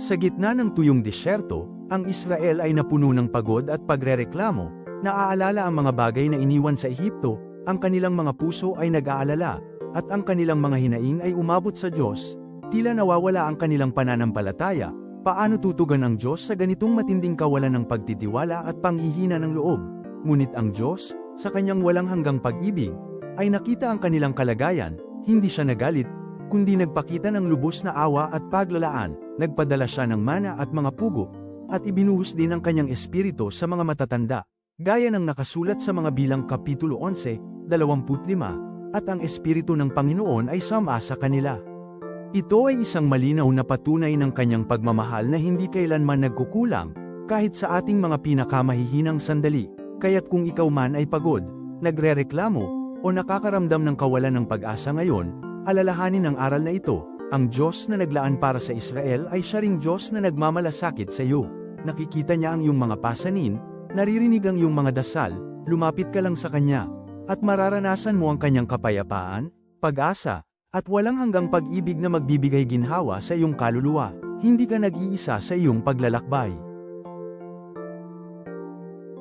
Sa gitna ng tuyong disyerto, ang Israel ay napuno ng pagod at pagrereklamo. Naaalala ang mga bagay na iniwan sa Ehipto, ang kanilang mga puso ay nag-aalala, at ang kanilang mga hinaing ay umabot sa Diyos. Tila nawawala ang kanilang pananampalataya. Paano tutugan ang Diyos sa ganitong matinding kawalan ng pagtitiwala at panghihina ng loob? Ngunit ang Diyos, sa kanyang walang hanggang pag-ibig, ay nakita ang kanilang kalagayan, hindi siya nagalit, kundi nagpakita ng lubos na awa at paglalaan, nagpadala siya ng mana at mga pugo, at ibinuhos din ang kanyang espiritu sa mga matatanda. Gaya ng nakasulat sa mga Bilang Kapitulo 11, 25, at ang espiritu ng Panginoon ay sama sa kanila. Ito ay isang malinaw na patunay ng kanyang pagmamahal na hindi kailanman nagkukulang, kahit sa ating mga pinakamahihinang sandali. Kaya't kung ikaw man ay pagod, nagrereklamo, o nakakaramdam ng kawalan ng pag-asa ngayon, alalahanin ang aral na ito, ang Diyos na naglaan para sa Israel ay siya ring Diyos na nagmamalasakit sa iyo. Nakikita niya ang iyong mga pasanin, naririnig ang iyong mga dasal, lumapit ka lang sa Kanya, at mararanasan mo ang Kanyang kapayapaan, pag-asa, at walang hanggang pag-ibig na magbibigay ginhawa sa iyong kaluluwa. Hindi ka nag-iisa sa iyong paglalakbay.